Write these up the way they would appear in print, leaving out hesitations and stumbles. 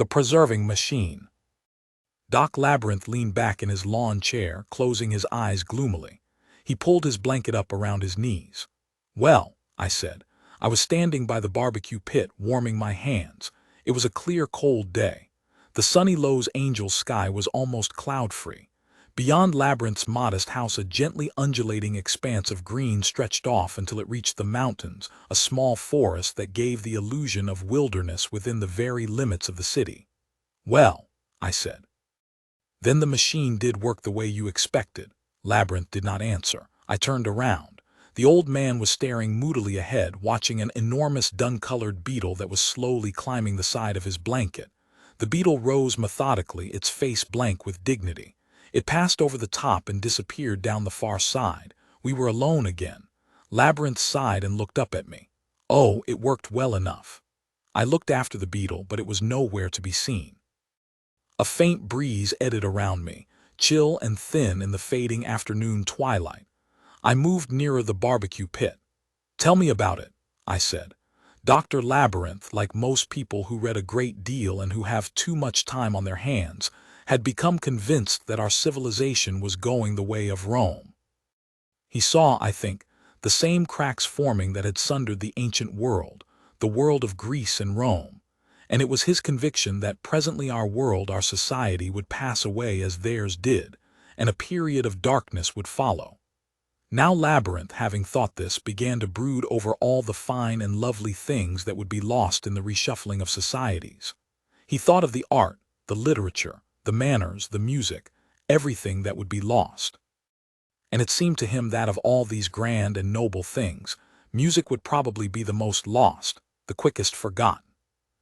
The preserving machine. Doc Labyrinth leaned back in his lawn chair, closing his eyes gloomily. He pulled his blanket up around his knees. "Well," I said, "I was standing by the barbecue pit, warming my hands. It was a clear, cold day. The sunny Los Angeles sky was almost cloud-free. Beyond Labyrinth's modest house, a gently undulating expanse of green stretched off until it reached the mountains, a small forest that gave the illusion of wilderness within the very limits of the city." "Well," I said, "then the machine did work the way you expected." Labyrinth did not answer. I turned around. The old man was staring moodily ahead, watching an enormous dun-colored beetle that was slowly climbing the side of his blanket. The beetle rose methodically, its face blank with dignity. It passed over the top and disappeared down the far side. We were alone again. Labyrinth sighed and looked up at me. "Oh, it worked well enough." I looked after the beetle, but it was nowhere to be seen. A faint breeze eddied around me, chill and thin in the fading afternoon twilight. I moved nearer the barbecue pit. "Tell me about it," I said. Dr. Labyrinth, like most people who read a great deal and who have too much time on their hands, had become convinced that our civilization was going the way of Rome. He saw, I think, the same cracks forming that had sundered the ancient world, the world of Greece and Rome, and it was his conviction that presently our world, our society, would pass away as theirs did, and a period of darkness would follow. Now Labyrinth, having thought this, began to brood over all the fine and lovely things that would be lost in the reshuffling of societies. He thought of the art, the literature, the manners, the music, everything that would be lost. And it seemed to him that of all these grand and noble things, music would probably be the most lost, the quickest forgotten.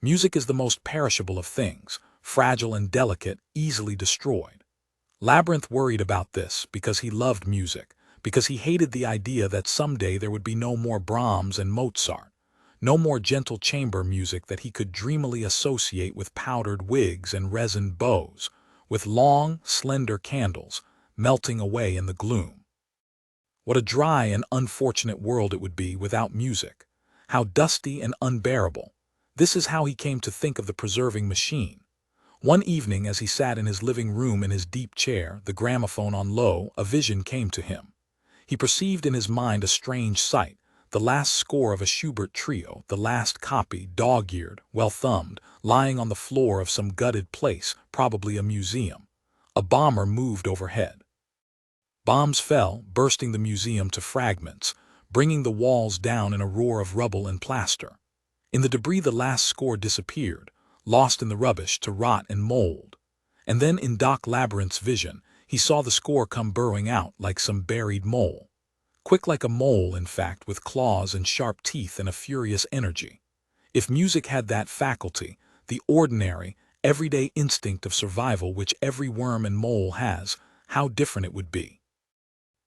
Music is the most perishable of things, fragile and delicate, easily destroyed. Labyrinth worried about this because he loved music, because he hated the idea that someday there would be no more Brahms and Mozart, no more gentle chamber music that he could dreamily associate with powdered wigs and resined bows, with long, slender candles, melting away in the gloom. What a dry and unfortunate world it would be without music. How dusty and unbearable. This is how he came to think of the preserving machine. One evening, as he sat in his living room in his deep chair, the gramophone on low, a vision came to him. He perceived in his mind a strange sight, the last score of a Schubert trio, the last copy, dog-eared, well-thumbed, lying on the floor of some gutted place, probably a museum. A bomber moved overhead. Bombs fell, bursting the museum to fragments, bringing the walls down in a roar of rubble and plaster. In the debris the last score disappeared, lost in the rubbish to rot and mold. And then in Doc Labyrinth's vision, he saw the score come burrowing out like some buried mole. Quick like a mole, in fact, with claws and sharp teeth and a furious energy. If music had that faculty, the ordinary, everyday instinct of survival which every worm and mole has, how different it would be.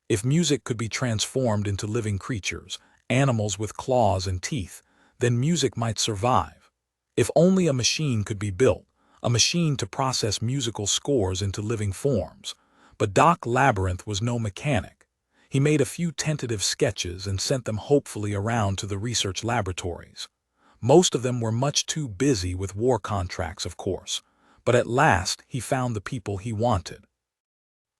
If music could be transformed into living creatures, animals with claws and teeth, then music might survive. If only a machine could be built, a machine to process musical scores into living forms. But Doc Labyrinth was no mechanic. He made a few tentative sketches and sent them hopefully around to the research laboratories. Most of them were much too busy with war contracts, of course, but at last he found the people he wanted.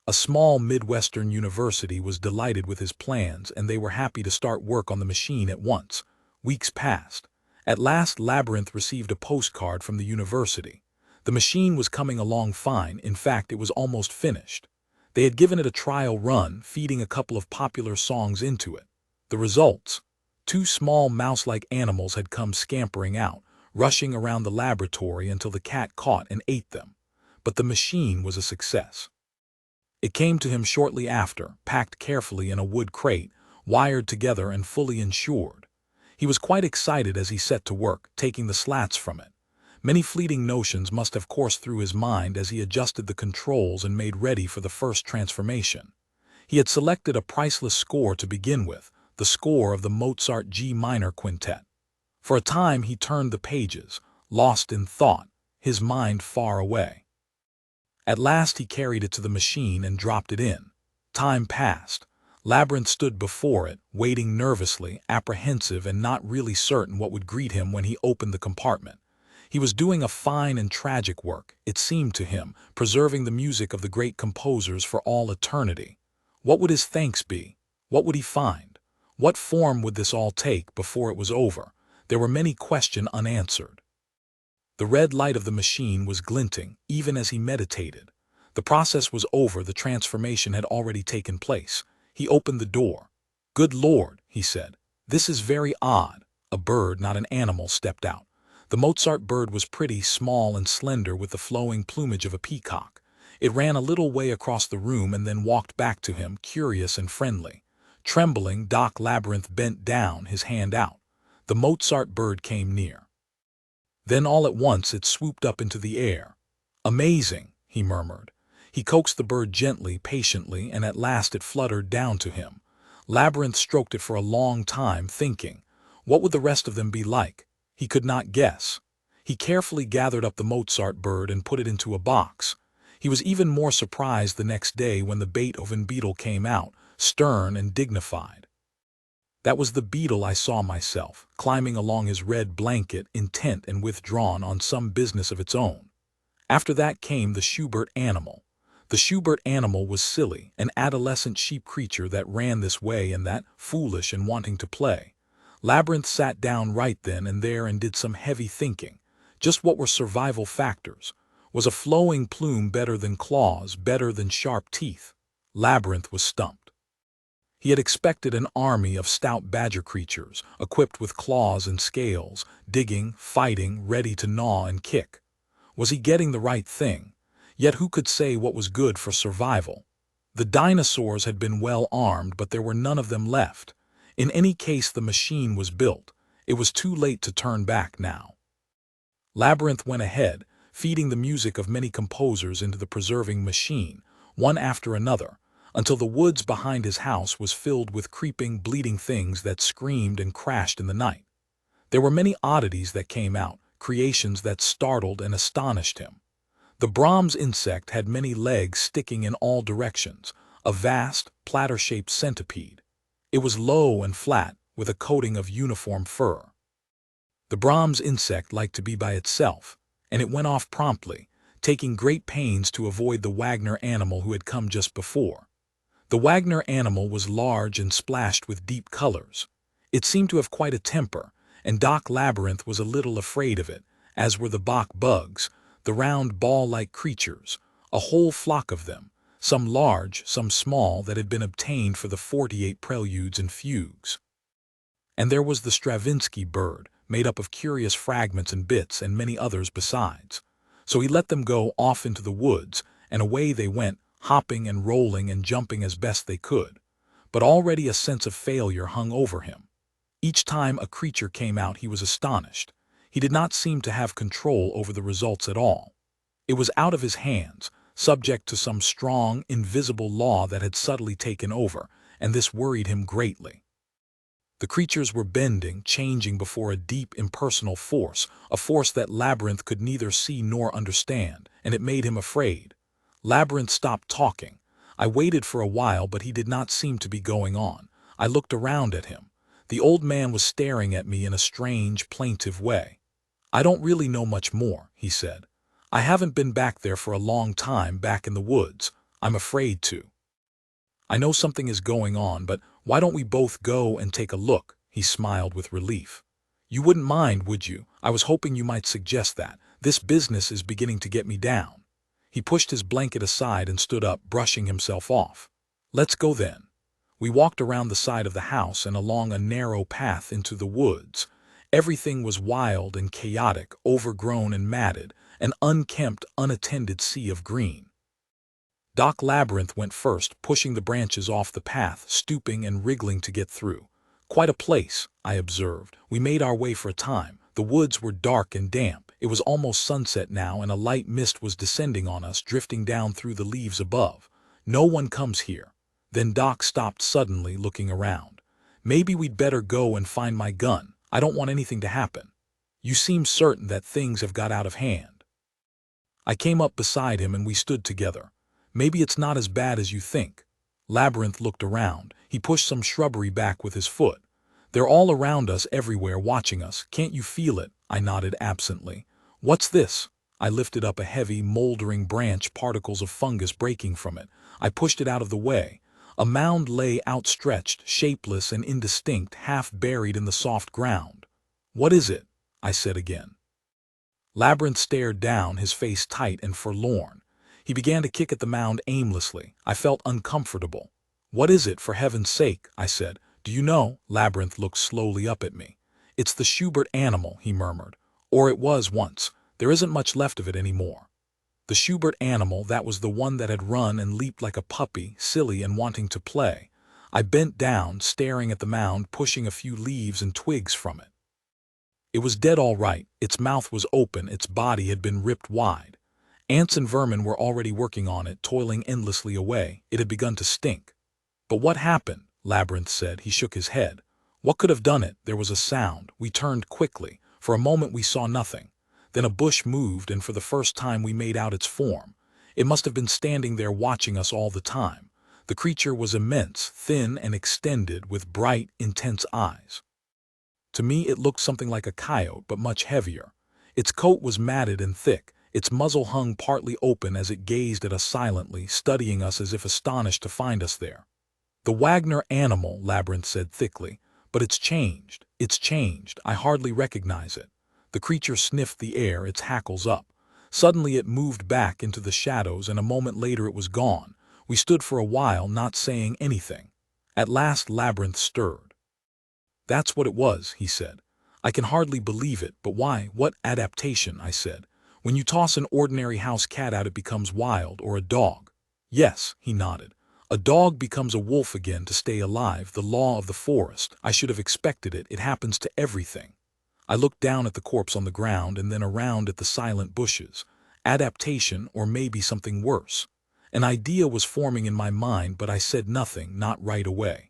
A small Midwestern university was delighted with his plans, and they were happy to start work on the machine at once. Weeks passed. At last Labyrinth received a postcard from the university. The machine was coming along fine, in fact it was almost finished. They had given it a trial run, feeding a couple of popular songs into it. The results? 2 small mouse-like animals had come scampering out, rushing around the laboratory until the cat caught and ate them. But the machine was a success. It came to him shortly after, packed carefully in a wood crate, wired together and fully insured. He was quite excited as he set to work, taking the slats from it. Many fleeting notions must have coursed through his mind as he adjusted the controls and made ready for the first transformation. He had selected a priceless score to begin with, the score of the Mozart G minor quintet. For a time he turned the pages, lost in thought, his mind far away. At last he carried it to the machine and dropped it in. Time passed. Labyrinth stood before it, waiting nervously, apprehensive and not really certain what would greet him when he opened the compartment. He was doing a fine and tragic work, it seemed to him, preserving the music of the great composers for all eternity. What would his thanks be? What would he find? What form would this all take before it was over? There were many questions unanswered. The red light of the machine was glinting, even as he meditated. The process was over, the transformation had already taken place. He opened the door. "Good Lord," he said, "this is very odd." A bird, not an animal, stepped out. The Mozart bird was pretty, small and slender, with the flowing plumage of a peacock. It ran a little way across the room and then walked back to him, curious and friendly. Trembling, Doc Labyrinth bent down, his hand out. The Mozart bird came near. Then all at once it swooped up into the air. "Amazing," he murmured. He coaxed the bird gently, patiently, and at last it fluttered down to him. Labyrinth stroked it for a long time, thinking, what would the rest of them be like? He could not guess. He carefully gathered up the Mozart bird and put it into a box. He was even more surprised the next day when the Beethoven beetle came out, stern and dignified. That was the beetle I saw myself, climbing along his red blanket, intent and withdrawn on some business of its own. After that came the Schubert animal. The Schubert animal was silly, an adolescent sheep creature that ran this way and that, foolish and wanting to play. Labyrinth sat down right then and there and did some heavy thinking. Just what were survival factors? Was a flowing plume better than claws, better than sharp teeth? Labyrinth was stumped. He had expected an army of stout badger creatures, equipped with claws and scales, digging, fighting, ready to gnaw and kick. Was he getting the right thing? Yet who could say what was good for survival? The dinosaurs had been well armed, but there were none of them left. In any case, the machine was built. It was too late to turn back now. Labyrinth went ahead, feeding the music of many composers into the preserving machine, one after another, until the woods behind his house was filled with creeping, bleeding things that screamed and crashed in the night. There were many oddities that came out, creations that startled and astonished him. The Brahms insect had many legs sticking in all directions, a vast, platter-shaped centipede. It was low and flat, with a coating of uniform fur. The Brahms insect liked to be by itself, and it went off promptly, taking great pains to avoid the Wagner animal who had come just before. The Wagner animal was large and splashed with deep colors. It seemed to have quite a temper, and Doc Labyrinth was a little afraid of it, as were the Bach bugs, the round ball-like creatures, a whole flock of them, some large, some small, that had been obtained for the 48 preludes and fugues. And there was the Stravinsky bird, made up of curious fragments and bits, and many others besides. So he let them go off into the woods, and away they went, hopping and rolling and jumping as best they could. But already a sense of failure hung over him. Each time a creature came out he was astonished. He did not seem to have control over the results at all. It was out of his hands, subject to some strong, invisible law that had subtly taken over, and this worried him greatly. The creatures were bending, changing before a deep, impersonal force, a force that Labyrinth could neither see nor understand, and it made him afraid. Labyrinth stopped talking. I waited for a while, but he did not seem to be going on. I looked around at him. The old man was staring at me in a strange, plaintive way. "I don't really know much more," he said. "I haven't been back there for a long time, back in the woods. I'm afraid to. I know something is going on, but why don't we both go and take a look?" He smiled with relief. "You wouldn't mind, would you? I was hoping you might suggest that. This business is beginning to get me down." He pushed his blanket aside and stood up, brushing himself off. "Let's go then." We walked around the side of the house and along a narrow path into the woods. Everything was wild and chaotic, overgrown and matted, an unkempt, unattended sea of green. Doc Labyrinth went first, pushing the branches off the path, stooping and wriggling to get through. "Quite a place," I observed. We made our way for a time. The woods were dark and damp. It was almost sunset now, and a light mist was descending on us, drifting down through the leaves above. "No one comes here." Then Doc stopped suddenly, looking around. "Maybe we'd better go and find my gun. I don't want anything to happen. You seem certain that things have got out of hand." I came up beside him and we stood together. "Maybe it's not as bad as you think." Labyrinth looked around. He pushed some shrubbery back with his foot. "They're all around us, everywhere, watching us. Can't you feel it?" I nodded absently. What's this? I lifted up a heavy, moldering branch, particles of fungus breaking from it. I pushed it out of the way. A mound lay outstretched, shapeless and indistinct, half buried in the soft ground. What is it? I said again. Labyrinth stared down, his face tight and forlorn. He began to kick at the mound aimlessly. I felt uncomfortable. What is it, for heaven's sake? I said. Do you know? Labyrinth looked slowly up at me. It's the Schubert animal, he murmured. Or it was once. There isn't much left of it anymore. The Schubert animal, that was the one that had run and leaped like a puppy, silly and wanting to play. I bent down, staring at the mound, pushing a few leaves and twigs from it. It was dead all right. Its mouth was open, its body had been ripped wide. Ants and vermin were already working on it, toiling endlessly away. It had begun to stink. But what happened? Labyrinth said. He shook his head. What could have done it? There was a sound. We turned quickly. For a moment we saw nothing. Then a bush moved, and for the first time we made out its form. It must have been standing there watching us all the time. The creature was immense, thin and extended, with bright, intense eyes. To me it looked something like a coyote, but much heavier. Its coat was matted and thick. Its muzzle hung partly open as it gazed at us silently, studying us as if astonished to find us there. The Wagner animal, Labyrinth said thickly. But it's changed. It's changed. I hardly recognize it. The creature sniffed the air, its hackles up. Suddenly it moved back into the shadows, and a moment later it was gone. We stood for a while, not saying anything. At last Labyrinth stirred. That's what it was, he said. I can hardly believe it, but why? What adaptation? I said. When you toss an ordinary house cat out, it becomes wild, or a dog. Yes, he nodded. A dog becomes a wolf again to stay alive, the law of the forest. I should have expected it. It happens to everything. I looked down at the corpse on the ground and then around at the silent bushes. Adaptation, or maybe something worse. An idea was forming in my mind, but I said nothing, not right away.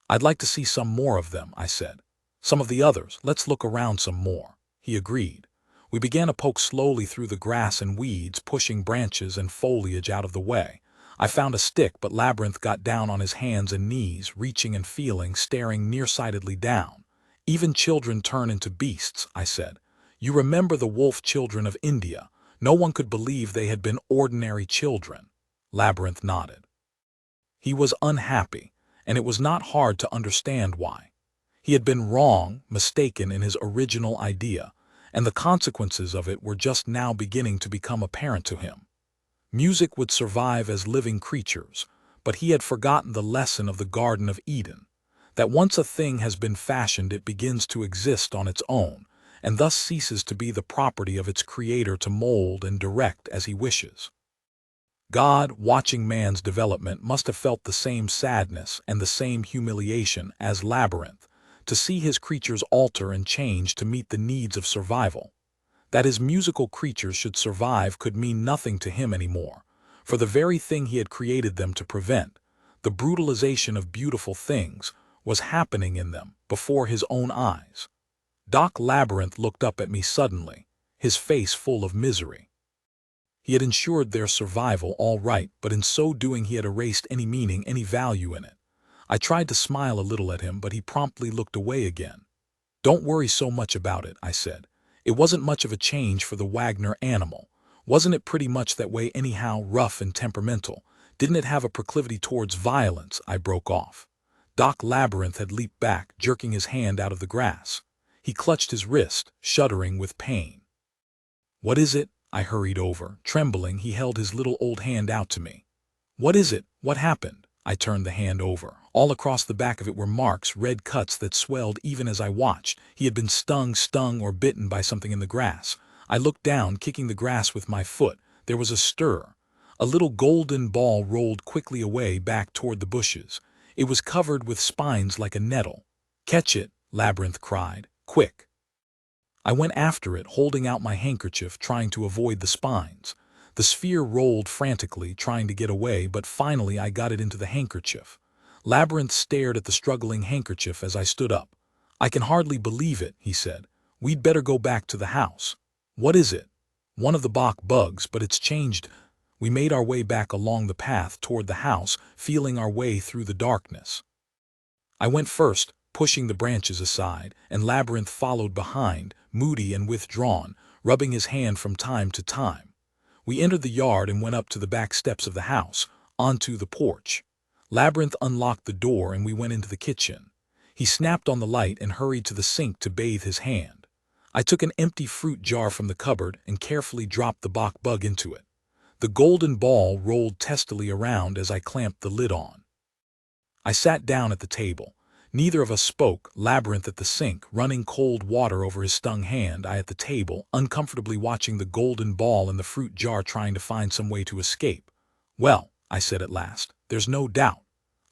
I'd like to see some more of them, I said. Some of the others. Let's look around some more. He agreed. We began to poke slowly through the grass and weeds, pushing branches and foliage out of the way. I found a stick, but Labyrinth got down on his hands and knees, reaching and feeling, staring nearsightedly down. Even children turn into beasts, I said. You remember the wolf children of India. No one could believe they had been ordinary children. Labyrinth nodded. He was unhappy, and it was not hard to understand why. He had been wrong, mistaken in his original idea, and the consequences of it were just now beginning to become apparent to him. Music would survive as living creatures, but he had forgotten the lesson of the Garden of Eden, that once a thing has been fashioned it begins to exist on its own, and thus ceases to be the property of its creator to mold and direct as he wishes. God, watching man's development, must have felt the same sadness and the same humiliation as Labyrinth, to see his creatures alter and change to meet the needs of survival. That his musical creatures should survive could mean nothing to him anymore, for the very thing he had created them to prevent, the brutalization of beautiful things, was happening in them, before his own eyes. Doc Labyrinth looked up at me suddenly, his face full of misery. He had ensured their survival, all right, but in so doing he had erased any meaning, any value in it. I tried to smile a little at him, but he promptly looked away again. Don't worry so much about it, I said. It wasn't much of a change for the Wagner animal. Wasn't it pretty much that way anyhow, rough and temperamental? Didn't it have a proclivity towards violence? I broke off. Doc Labyrinth had leaped back, jerking his hand out of the grass. He clutched his wrist, shuddering with pain. What is it? I hurried over. Trembling, he held his little old hand out to me. What is it? What happened? I turned the hand over. All across the back of it were marks, red cuts that swelled even as I watched. He had been stung or bitten by something in the grass. I looked down, kicking the grass with my foot. There was a stir. A little golden ball rolled quickly away back toward the bushes. It was covered with spines like a nettle. Catch it, Labyrinth cried. Quick. I went after it, holding out my handkerchief, trying to avoid the spines. The sphere rolled frantically, trying to get away, but finally I got it into the handkerchief. Labyrinth stared at the struggling handkerchief as I stood up. I can hardly believe it, he said. We'd better go back to the house. What is it? One of the Bach bugs, but it's changed. We made our way back along the path toward the house, feeling our way through the darkness. I went first, pushing the branches aside, and Labyrinth followed behind, moody and withdrawn, rubbing his hand from time to time. We entered the yard and went up to the back steps of the house, onto the porch. Labyrinth unlocked the door and we went into the kitchen. He snapped on the light and hurried to the sink to bathe his hand. I took an empty fruit jar from the cupboard and carefully dropped the Bach bug into it. The golden ball rolled testily around as I clamped the lid on. I sat down at the table. Neither of us spoke. Labyrinth at the sink, running cold water over his stung hand. I at the table, uncomfortably watching the golden ball in the fruit jar, trying to find some way to escape. "Well," I said at last, "there's no doubt."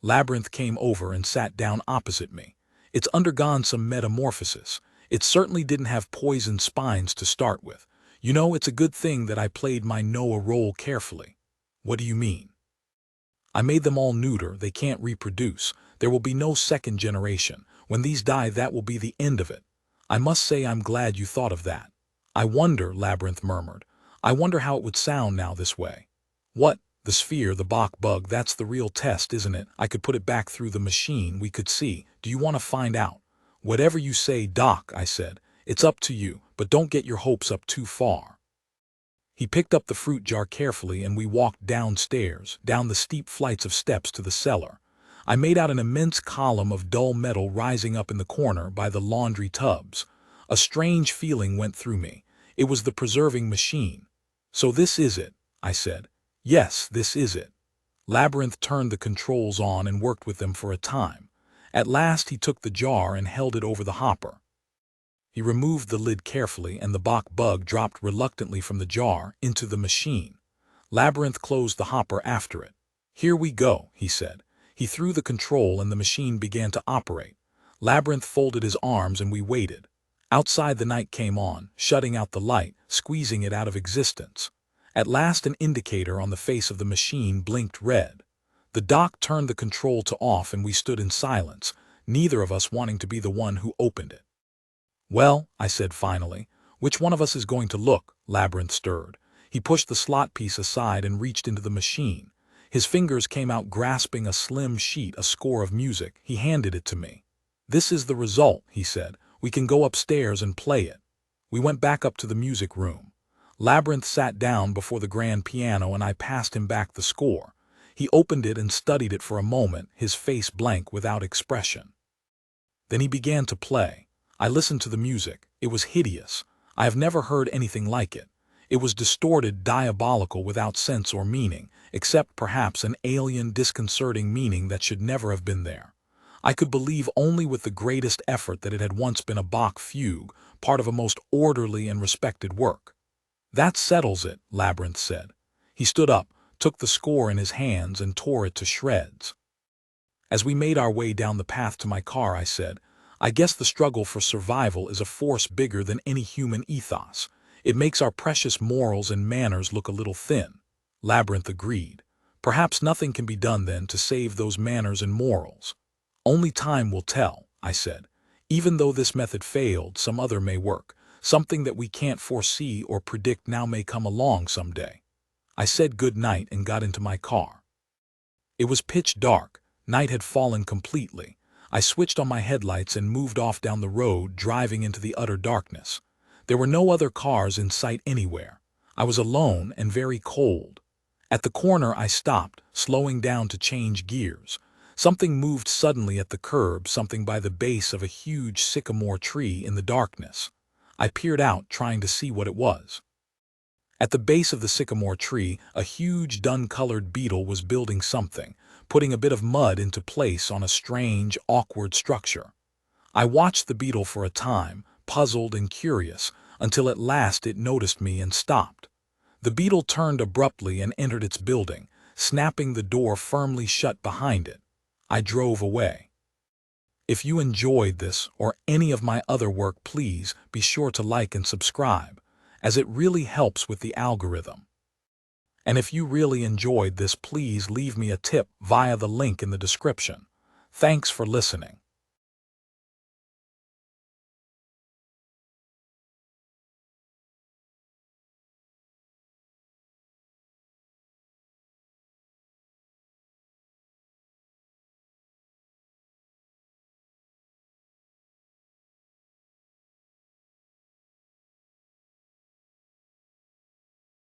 Labyrinth came over and sat down opposite me. "It's undergone some metamorphosis. It certainly didn't have poisoned spines to start with. You know, it's a good thing that I played my Noah role carefully." "What do you mean?" "I made them all neuter. They can't reproduce. There will be no second generation. When these die, that will be the end of it. I must say I'm glad you thought of that." "I wonder," Labyrinth murmured. "I wonder how it would sound now this way." "What? The sphere, the Bach bug, that's the real test, isn't it? I could put it back through the machine. We could see. Do you want to find out?" "Whatever you say, Doc," I said. "It's up to you, but don't get your hopes up too far." He picked up the fruit jar carefully and we walked downstairs, down the steep flights of steps to the cellar. I made out an immense column of dull metal rising up in the corner by the laundry tubs. A strange feeling went through me. It was the preserving machine. "So this is it," I said. "Yes, this is it." Labyrinth turned the controls on and worked with them for a time. At last he took the jar and held it over the hopper. He removed the lid carefully and the Bach bug dropped reluctantly from the jar into the machine. Labyrinth closed the hopper after it. "Here we go," he said. He threw the control and the machine began to operate. Labyrinth folded his arms and we waited. Outside the night came on, shutting out the light, squeezing it out of existence. At last an indicator on the face of the machine blinked red. The doc turned the control to off and we stood in silence, neither of us wanting to be the one who opened it. "Well," I said finally, "which one of us is going to look?" Labyrinth stirred. He pushed the slot piece aside and reached into the machine. His fingers came out grasping a slim sheet, a score of music. He handed it to me. "This is the result," he said. "We can go upstairs and play it." We went back up to the music room. Labyrinth sat down before the grand piano and I passed him back the score. He opened it and studied it for a moment, his face blank without expression. Then he began to play. I listened to the music. It was hideous. I have never heard anything like it. It was distorted, diabolical, without sense or meaning, except perhaps an alien, disconcerting meaning that should never have been there. I could believe only with the greatest effort that it had once been a Bach fugue, part of a most orderly and respected work. "That settles it," Labyrinth said. He stood up, took the score in his hands and tore it to shreds. As we made our way down the path to my car, I said, "I guess the struggle for survival is a force bigger than any human ethos. It makes our precious morals and manners look a little thin." Labyrinth agreed. "Perhaps nothing can be done then to save those manners and morals." "Only time will tell," I said. "Even though this method failed, some other may work. Something that we can't foresee or predict now may come along someday." I said good night and got into my car. It was pitch dark. Night had fallen completely. I switched on my headlights and moved off down the road, driving into the utter darkness. There were no other cars in sight anywhere. I was alone and very cold. At the corner I stopped, slowing down to change gears. Something moved suddenly at the curb, something by the base of a huge sycamore tree in the darkness. I peered out, trying to see what it was. At the base of the sycamore tree, a huge dun-colored beetle was building something, putting a bit of mud into place on a strange, awkward structure. I watched the beetle for a time, puzzled and curious, until at last it noticed me and stopped. The beetle turned abruptly and entered its building, snapping the door firmly shut behind it. I drove away. If you enjoyed this or any of my other work, please be sure to like and subscribe, as it really helps with the algorithm. And if you really enjoyed this, please leave me a tip via the link in the description. Thanks for listening.